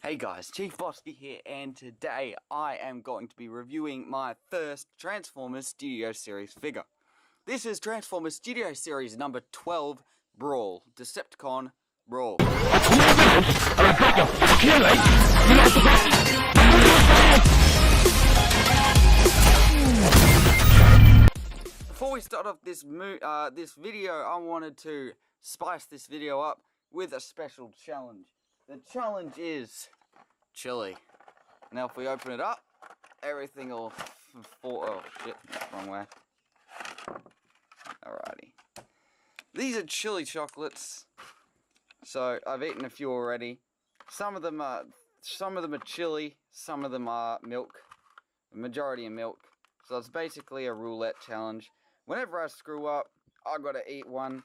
Hey guys, Chief Bosky here, and today I am going to be reviewing my first Transformers Studio Series figure. This is Transformers Studio Series number 12, Brawl, Decepticon Brawl. Before we start off this video, I wanted to spice this video up with a special challenge. The challenge is chili. Now if we open it up, everything will fall. Oh shit, wrong way. Alrighty. These are chili chocolates. So I've eaten a few already. Some of them are chili, some of them are milk. The majority are milk. So it's basically a roulette challenge. Whenever I screw up, I gotta eat one,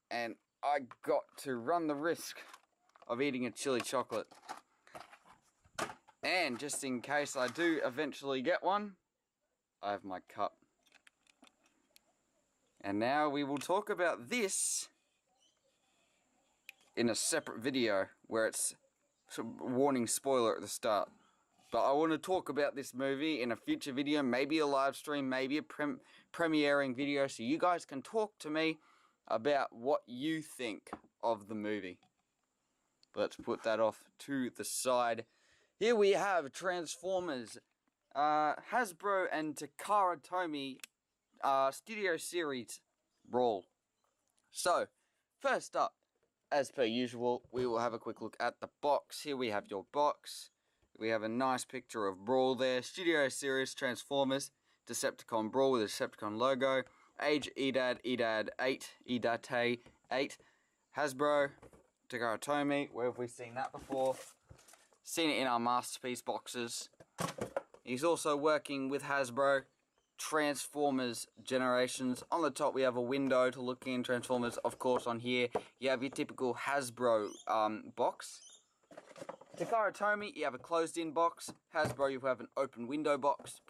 and I got to run the risk of eating a chili chocolate. And just in case I do eventually get one, I have my cup. And now we will talk about this in a separate video where it's a warning spoiler at the start. But I want to talk about this movie in a future video, maybe a live stream, maybe a premiering video, so you guys can talk to me about what you think of the movie. Let's put that off to the side. Here we have Transformers, Hasbro and Takara Tomy Studio Series Brawl. So, first up, as per usual, we will have a quick look at the box. Here we have your box. We have a nice picture of Brawl there. Studio Series Transformers, Decepticon Brawl with a Decepticon logo. Age EDAD 8, EDATE 8. Hasbro, Takara Tomy, where have we seen that before? Seen it in our Masterpiece boxes. He's also working with Hasbro. Transformers Generations. On the top we have a window to look in. Transformers, of course, on here you have your typical Hasbro box. Takara Tomy, you have a closed-in box. Hasbro, you have an open window box.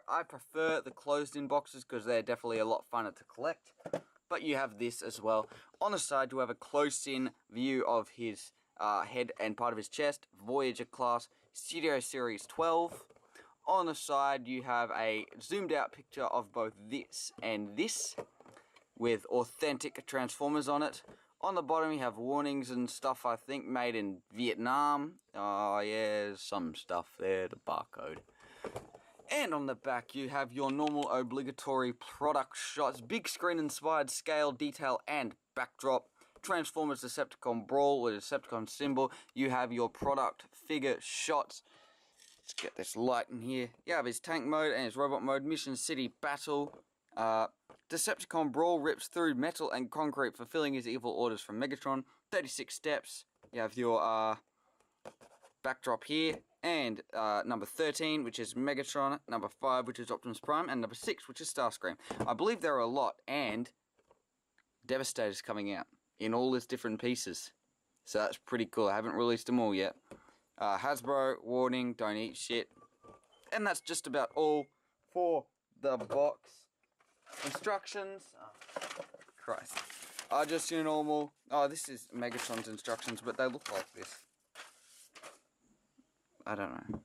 I prefer the closed-in boxes because they're definitely a lot funner to collect. But you have this as well. On the side, you have a close-in view of his head and part of his chest. Voyager class, Studio Series 12. On the side, you have a zoomed-out picture of both this and this, with authentic Transformers on it. On the bottom, you have warnings and stuff, I think, made in Vietnam. Oh, yeah, some stuff there, the barcode. And on the back, you have your normal obligatory product shots. Big screen inspired scale, detail, and backdrop. Transformers Decepticon Brawl with a Decepticon symbol. You have your product figure shots. Let's get this light in here. You have his tank mode and his robot mode. Mission City Battle. Decepticon Brawl rips through metal and concrete, fulfilling his evil orders from Megatron. 36 steps. You have your backdrop here. And number 13, which is Megatron. Number 5, which is Optimus Prime. And number 6, which is Starscream. I believe there are a lot. And Devastator's coming out in all its different pieces. So that's pretty cool. I haven't released them all yet. Hasbro, warning, don't eat shit. And that's just about all for the box. Instructions, oh, Christ, are just your normal. Oh, this is Megatron's instructions, but they look like this. I don't know.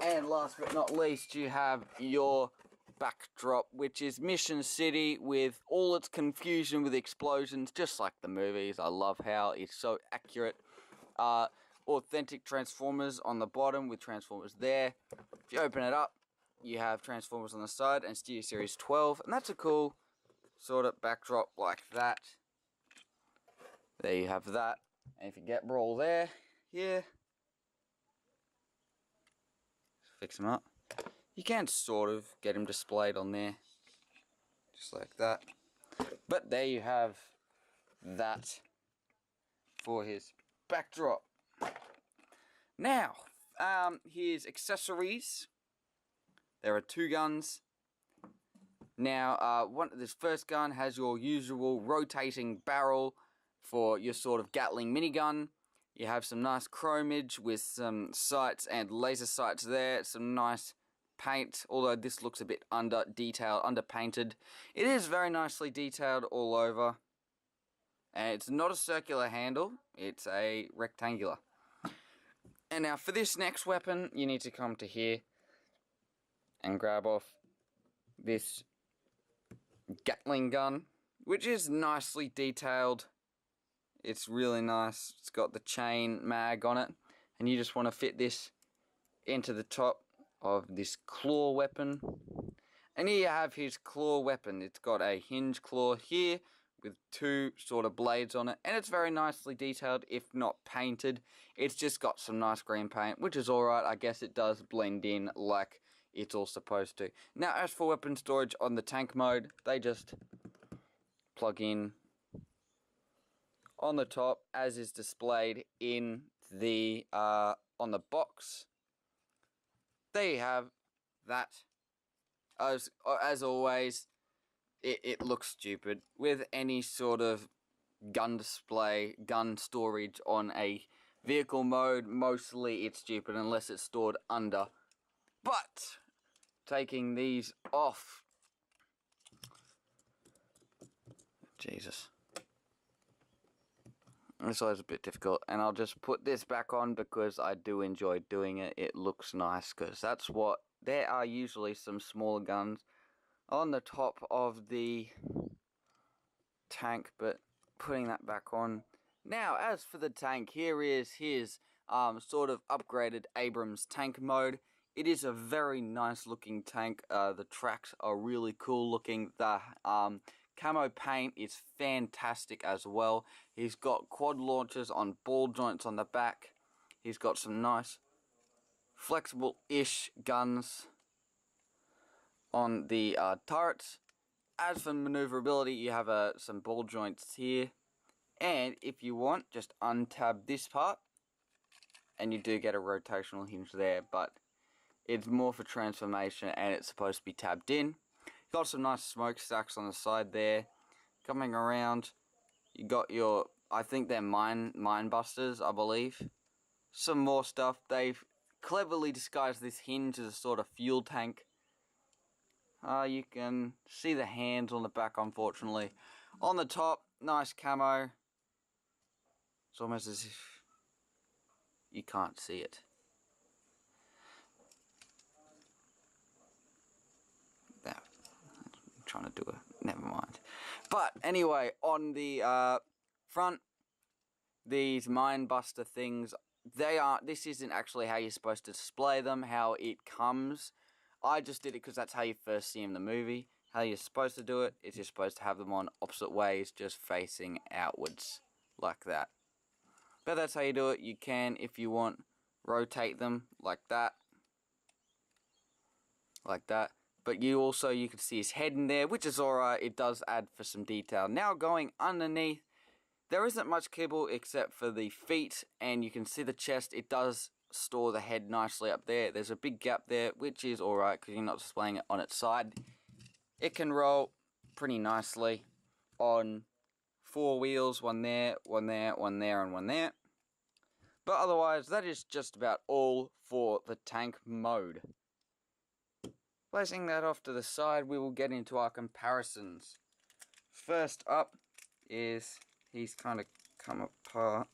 And last but not least, you have your backdrop, which is Mission City with all its confusion with explosions, just like the movies. I love how it's so accurate. Authentic Transformers on the bottom with Transformers there. If you open it up, you have Transformers on the side and Studio Series 12, and that's a cool sort of backdrop like that. There you have that. And if you get Brawl there, here, fix him up. You can sort of get him displayed on there, just like that. But there you have that for his backdrop. Now, here's accessories. There are 2 guns. Now, this first gun has your usual rotating barrel for your sort of Gatling minigun. You have some nice chromage with some sights and laser sights there. Some nice paint, although this looks a bit under-painted. It is very nicely detailed all over. And it's not a circular handle, it's a rectangular. And now for this next weapon, you need to come to here and grab off this Gatling gun, which is nicely detailed. It's really nice. It's got the chain mag on it, and you just want to fit this into the top of this claw weapon. And here you have his claw weapon. It's got a hinge claw here with two sort of blades on it, and it's very nicely detailed, if not painted. It's just got some nice green paint, which is alright. I guess it does blend in like it's all supposed to. Now, as for weapon storage on the tank mode, they just plug in on the top, as is displayed in the on the box. There you have that. As always, it looks stupid with any sort of gun display, gun storage on a vehicle mode. Mostly it's stupid unless it's stored under. But taking these off, Jesus, it's always a bit difficult, and I'll just put this back on because I do enjoy doing it. It looks nice because that's what, there are usually some smaller guns on the top of the tank, but putting that back on. Now, as for the tank, here is his sort of upgraded Abrams tank mode. It is a very nice looking tank. The tracks are really cool looking. The camo paint is fantastic as well. He's got quad launchers on ball joints on the back. He's got some nice flexible-ish guns on the turrets. As for maneuverability, you have some ball joints here, and if you want, just untab this part and you do get a rotational hinge there, but it's more for transformation and it's supposed to be tabbed in. Got some nice smokestacks on the side there. Coming around, you got your, I think they're mine busters, I believe. Some more stuff. They've cleverly disguised this hinge as a sort of fuel tank. You can see the hands on the back, unfortunately. On the top, nice camo. It's almost as if you can't see it. That, I'm trying to do it. Never mind. But anyway, on the front, these mine buster things, this isn't actually how you're supposed to display them, how it comes. I just did it because that's how you first see them in the movie. How you're supposed to do it is you're supposed to have them on opposite ways, just facing outwards, like that. But that's how you do it. You can, if you want, rotate them like that. Like that. But you can see his head in there, which is alright. It does add for some detail. Now going underneath, there isn't much kibble except for the feet, and you can see the chest. It does store the head nicely up there. There's a big gap there, which is alright because you're not displaying it on its side. It can roll pretty nicely on 4 wheels, one there, one there, one there, and one there. But otherwise, that is just about all for the tank mode. Placing that off to the side, we will get into our comparisons. First up is he's kind of come apart,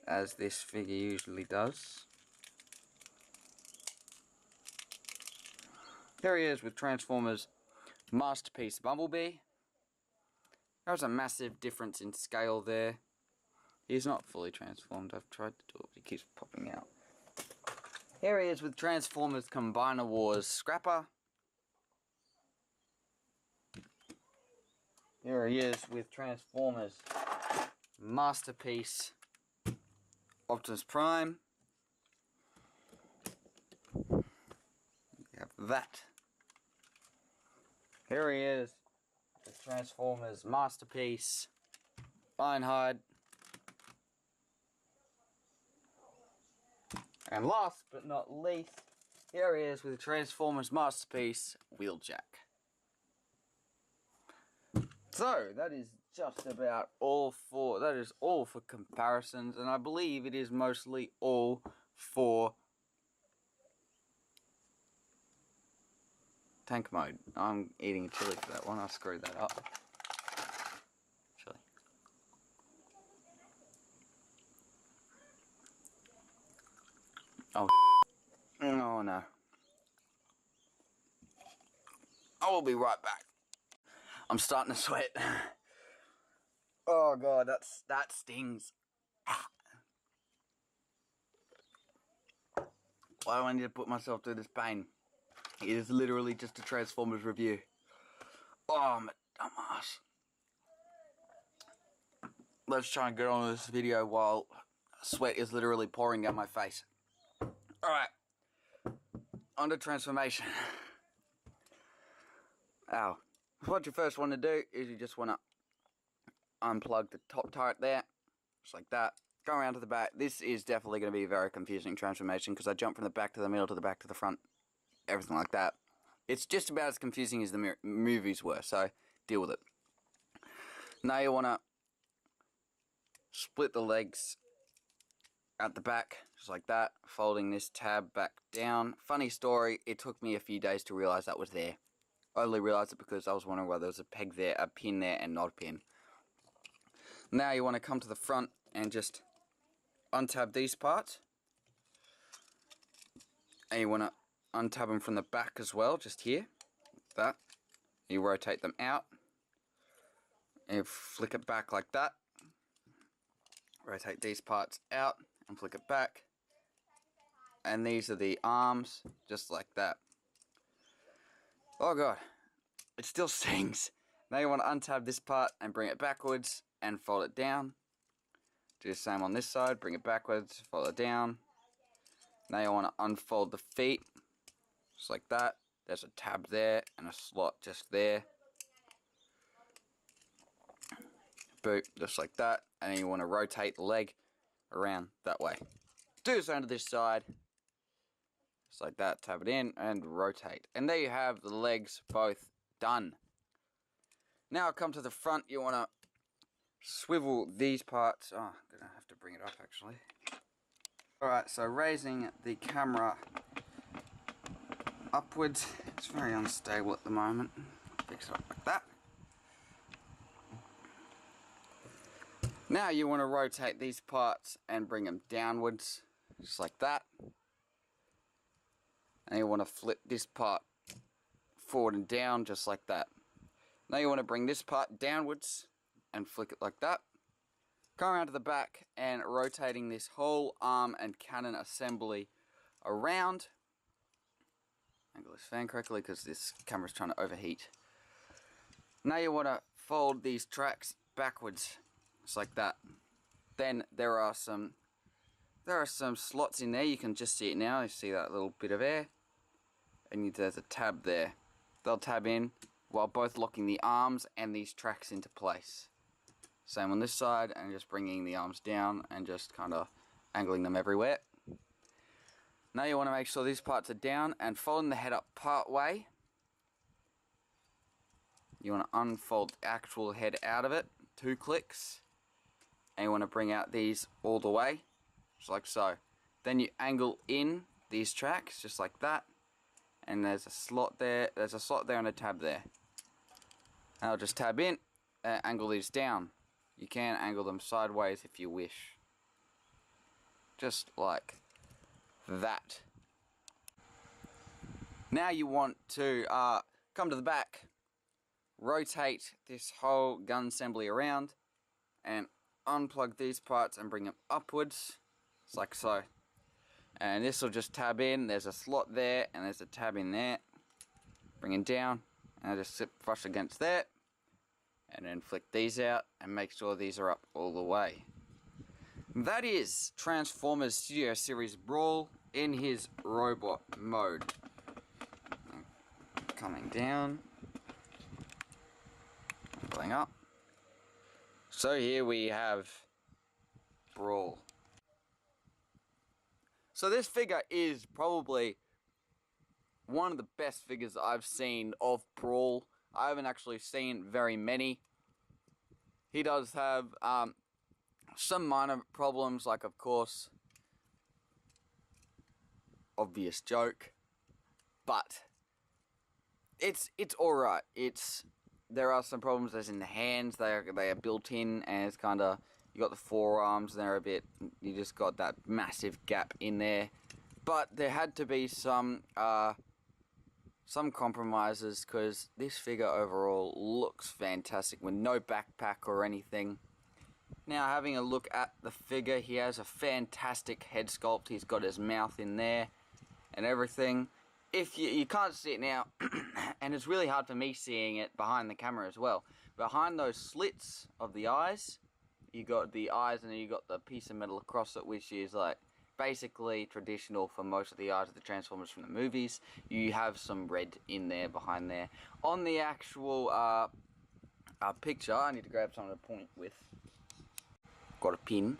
as this figure usually does. Here he is with Transformers Masterpiece Bumblebee. There's a massive difference in scale there. He's not fully transformed. I've tried to do it, but he keeps popping out. Here he is with Transformers Combiner Wars Scrapper. Here he is with Transformers Masterpiece Optimus Prime. We have that. Here he is with Transformers Masterpiece Ironhide. And last but not least, here he is with Transformers Masterpiece Wheeljack. So that is just about all for, that is all for comparisons, and I believe it is mostly all for tank mode. I'm eating a chili for that one. I screwed that up. Chili. Oh, oh no. I will be right back. I'm starting to sweat. Oh god, that stings. Why do I need to put myself through this pain? It is literally just a Transformers review. Oh, I'm a dumbass. Let's try and get on with this video while sweat is literally pouring down my face. Alright. On to transformation. Ow. What you first want to do is you just want to unplug the top turret there. Just like that. Go around to the back. This is definitely going to be a very confusing transformation because I jump from the back to the middle to the back to the front. Everything like that. It's just about as confusing as the movies were, so deal with it. Now you want to split the legs at the back, just like that, folding this tab back down. Funny story, it took me a few days to realise that was there. I only realised it because I was wondering why there was a peg there, a pin there, and not a pin. Now you want to come to the front and just untab these parts. And you want to untab them from the back as well, just here, like that. You rotate them out. And you flick it back like that. Rotate these parts out and flick it back. And these are the arms, just like that. Oh god, it still stings. Now you want to untab this part and bring it backwards and fold it down. Do the same on this side, bring it backwards, fold it down. Now you want to unfold the feet, just like that. There's a tab there and a slot just there. Boop, just like that. And then you want to rotate the leg around that way. Do the same to this side. Just like that, tab it in and rotate. And there you have the legs both done. Now come to the front, you want to swivel these parts. Oh, I'm going to have to bring it up actually. Alright, so raising the camera upwards. It's very unstable at the moment. Fix it up like that. Now you want to rotate these parts and bring them downwards, just like that. And you want to flip this part forward and down, just like that. Now you want to bring this part downwards and flick it like that. Go around to the back and rotating this whole arm and cannon assembly around. Angle this fan correctly because this camera's trying to overheat. Now you want to fold these tracks backwards, just like that. Then there are some slots in there. You can just see it now. You see that little bit of air, and there's a tab there. They'll tab in while both locking the arms and these tracks into place. Same on this side, and just bringing the arms down and just kind of angling them everywhere. Now you want to make sure these parts are down and folding the head up part way. You want to unfold the actual head out of it, 2 clicks. And you want to bring out these all the way, just like so. Then you angle in these tracks, just like that. And there's a slot there, and a tab there. And I'll just tab in, angle these down. You can angle them sideways if you wish. Just like that. Now you want to come to the back, rotate this whole gun assembly around, and unplug these parts and bring them upwards, just like so. And this will just tab in. There's a slot there, and there's a tab in there. Bring it down, and I'll just sit flush against there. And then flick these out and make sure these are up all the way. That is Transformers Studio Series Brawl in his robot mode. Coming down. Going up. So here we have Brawl. So this figure is probably one of the best figures I've seen of Brawl. I haven't actually seen very many. He does have some minor problems, like of course, obvious joke, but it's alright. There are some problems as in the hands. They are built in, and it's kind of, you got the forearms and they're a bit, you just got that massive gap in there. But there had to be some compromises, because this figure overall looks fantastic with no backpack or anything. Now, having a look at the figure, he has a fantastic head sculpt. He's got his mouth in there and everything. If you can't see it now, and it's really hard for me seeing it behind the camera as well. Behind those slits of the eyes, you got the eyes, and then you got the piece of metal across it, which is like basically traditional for most of the eyes of the Transformers from the movies. You have some red in there, behind there. On the actual picture, I need to grab something to point with. Got a pin.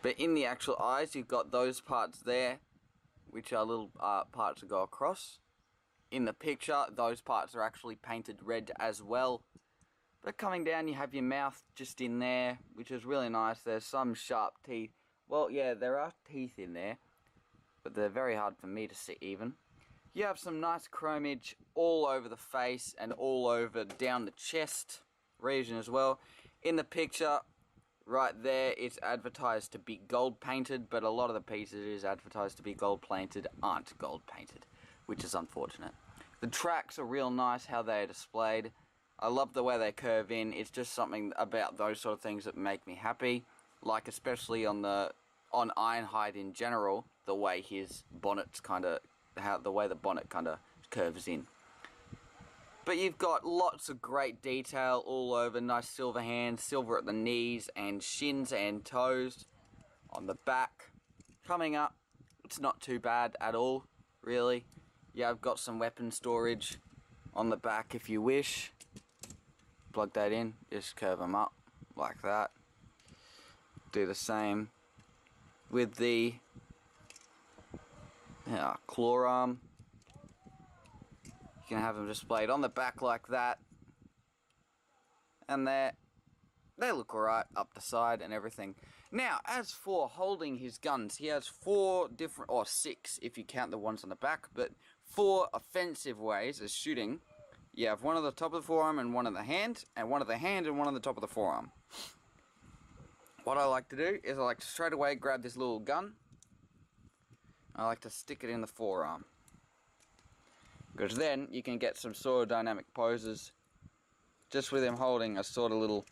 But in the actual eyes, you've got those parts there, which are little parts that go across. In the picture, those parts are actually painted red as well. But coming down, you have your mouth just in there, which is really nice. There's some sharp teeth. Well, yeah, there are teeth in there, but they're very hard for me to see even. You have some nice chromage all over the face and all over down the chest region as well. In the picture, right there, it's advertised to be gold painted, but a lot of the pieces it is advertised to be gold painted aren't gold painted, which is unfortunate. The tracks are real nice, how they are displayed. I love the way they curve in. It's just something about those sort of things that make me happy. Like especially on Ironhide in general, the way his bonnet's the way the bonnet kind of curves in. But you've got lots of great detail all over. Nice silver hands, silver at the knees and shins and toes. On the back, coming up, it's not too bad at all, really. Yeah, I've got some weapon storage on the back if you wish. Plug that in, just curve them up like that. Do the same with the claw arm. You can have them displayed on the back like that. And they look alright up the side and everything. Now, as for holding his guns, he has 4 different, or 6 if you count the ones on the back, but 4 offensive ways of shooting. You have one on the top of the forearm and one on the hand, and one on the hand and one on the top of the forearm. What I like to do is I like to straight away grab this little gun. I like to stick it in the forearm, because then you can get some sort of dynamic poses just with him holding a sort of little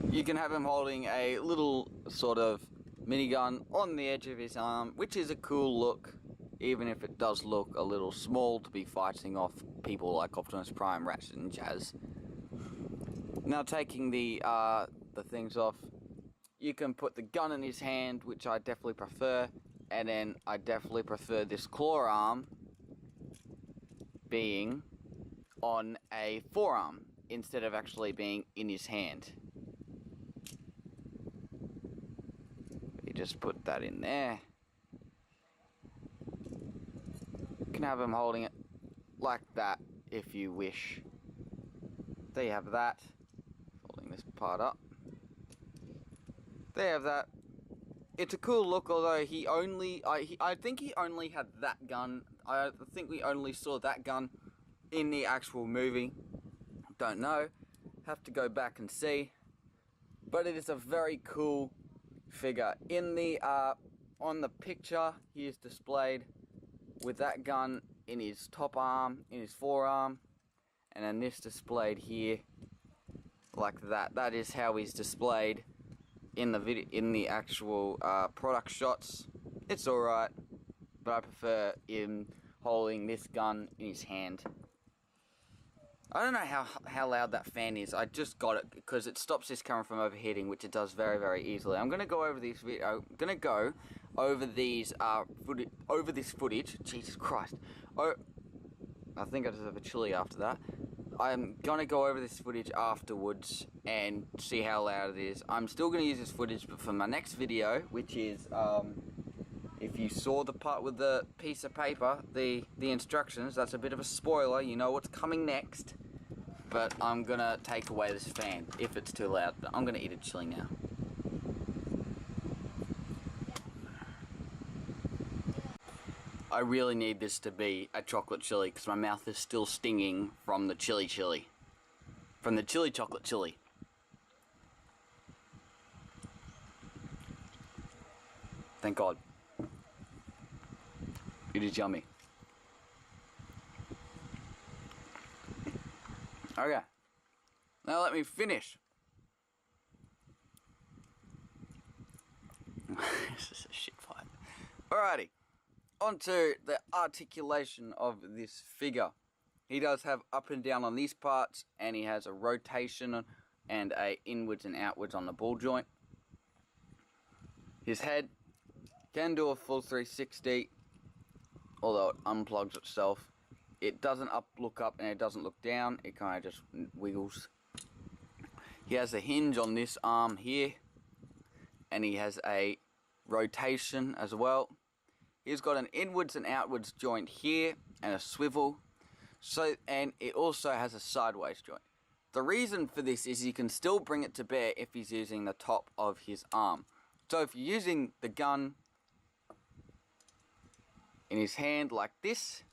you can have him holding a little sort of minigun on the edge of his arm, which is a cool look, even if it does look a little small to be fighting off people like Optimus Prime, Ratchet and Jazz. Now, taking the things off, you can put the gun in his hand, which I definitely prefer, and then I definitely prefer this claw arm being on a forearm instead of actually being in his hand. You just put that in there. You can have him holding it like that if you wish. There you have that. Folding this part up. There you have that. It's a cool look, although I think he only had that gun. I think we only saw that gun in the actual movie. Don't know. Have to go back and see. But it is a very cool figure. In the on the picture, he is displayed with that gun in his top arm, in his forearm, and then this displayed here like that. That is how he's displayed in the video, in the actual product shots. It's alright, but I prefer him holding this gun in his hand. I don't know how loud that fan is. I just got it because it stops this camera from overheating, which it does very, very easily. I'm gonna go over these over this footage. Jesus Christ! Oh, I think I deserve a chili after that. I'm gonna go over this footage afterwards and see how loud it is. I'm still gonna use this footage, but for my next video, which is if you saw the part with the piece of paper, the instructions, that's a bit of a spoiler. You know what's coming next. But I'm gonna take away this fan if it's too loud. But I'm gonna eat a chili now. I really need this to be a chocolate chili because my mouth is still stinging from the chili. From the chili chocolate chili. Thank God. It is yummy. Okay. Now let me finish. This is a shit fight. Alrighty. Onto the articulation of this figure. He does have up and down on these parts, and he has a rotation and a inwards and outwards on the ball joint. His head can do a full 360, although it unplugs itself. It doesn't look up and it doesn't look down, it kind of just wiggles. He has a hinge on this arm here, and he has a rotation as well. He's got an inwards and outwards joint here and a swivel. And it also has a sideways joint. The reason for this is you can still bring it to bear if he's using the top of his arm. So if you're using the gun in his hand like this,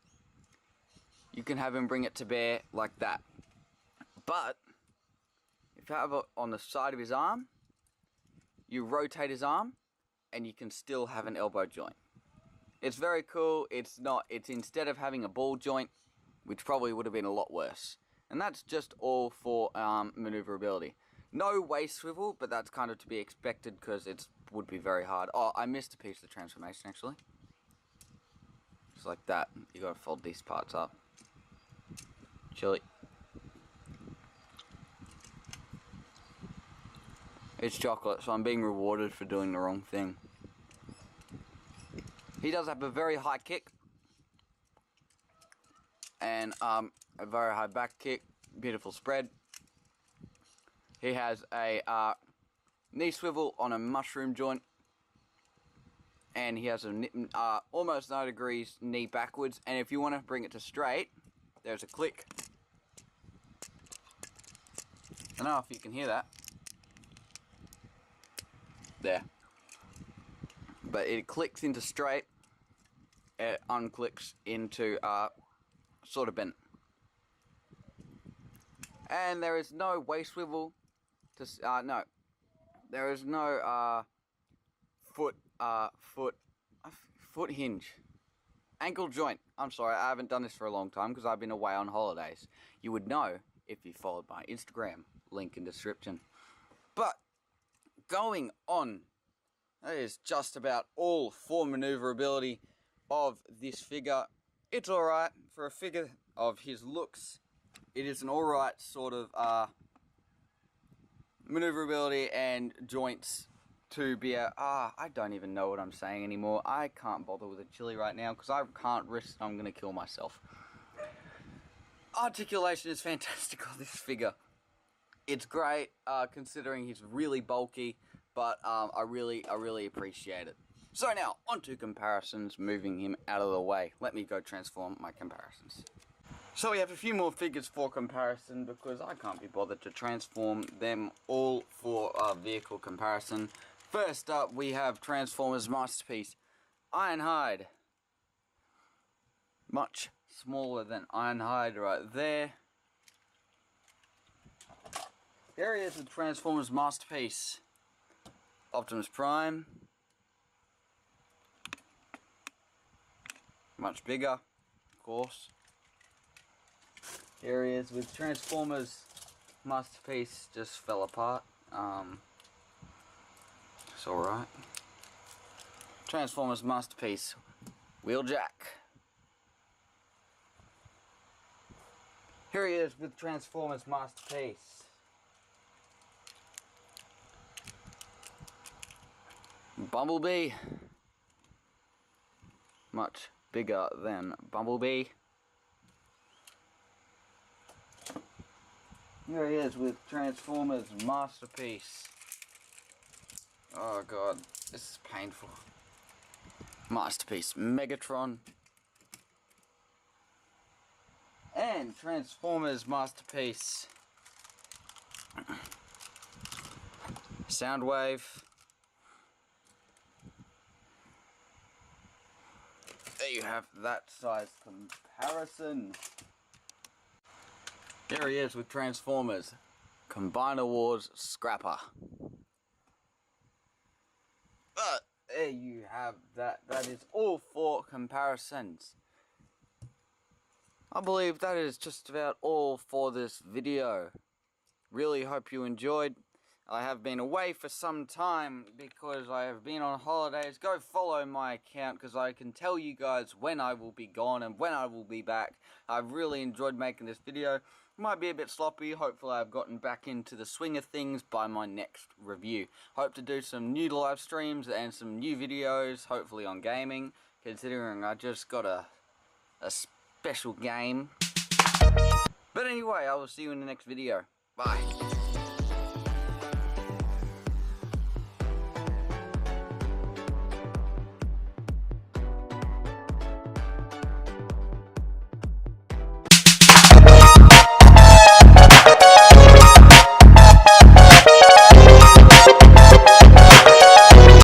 you can have him bring it to bear like that. But if you have it on the side of his arm, you rotate his arm and you can still have an elbow joint. It's very cool. It's instead of having a ball joint, which probably would have been a lot worse. And that's just all for maneuverability. No waist swivel, but that's kind of to be expected because it would be very hard. Oh, I missed a piece of the transformation actually. Just like that. You gotta fold these parts up. Chili. It's chocolate, so I'm being rewarded for doing the wrong thing. He does have a very high kick. And a very high back kick. Beautiful spread. He has a knee swivel on a mushroom joint. And he has a almost 90 degrees knee backwards. And if you want to bring it to straight, there's a click. I don't know if you can hear that. There. But it clicks into straight. It unclicks into sort of bent. And there is no waist swivel to no. There is no foot hinge. Ankle joint. I'm sorry, I haven't done this for a long time because I've been away on holidays. You would know if you followed my Instagram, link in description. But going on, that is just about all for maneuverability of this figure. It's alright for a figure of his looks. It is an alright sort of maneuverability and joints to be a... I don't even know what I'm saying anymore. I can't bother with a chili right now because I can't risk I'm going to kill myself. Articulation is fantastic on this figure. It's great considering he's really bulky, but I really appreciate it. So now, onto comparisons, moving him out of the way. Let me go transform my comparisons. So we have a few more figures for comparison because I can't be bothered to transform them all for vehicle comparison. First up, we have Transformers Masterpiece, Ironhide. Much smaller than Ironhide right there. There he is with Transformers Masterpiece, Optimus Prime. Much bigger, of course. Here he is with Transformers Masterpiece, just fell apart. It's alright. Transformers Masterpiece, Wheeljack. Here he is with Transformers Masterpiece, Bumblebee. Much bigger than Bumblebee. Here he is with Transformers Masterpiece. Oh god, this is painful. Masterpiece Megatron. And Transformers Masterpiece Soundwave. There you have that size comparison. There he is with Transformers Combiner Wars Scrapper. But there you have that. That is all for comparisons. I believe that is just about all for this video. Really hope you enjoyed. I have been away for some time because I have been on holidays. Go follow my account because I can tell you guys when I will be gone and when I will be back. I've really enjoyed making this video. It might be a bit sloppy. Hopefully I've gotten back into the swing of things by my next review. Hope to do some new live streams and some new videos, hopefully on gaming, considering I just got a special game. But anyway, I will see you in the next video. Bye.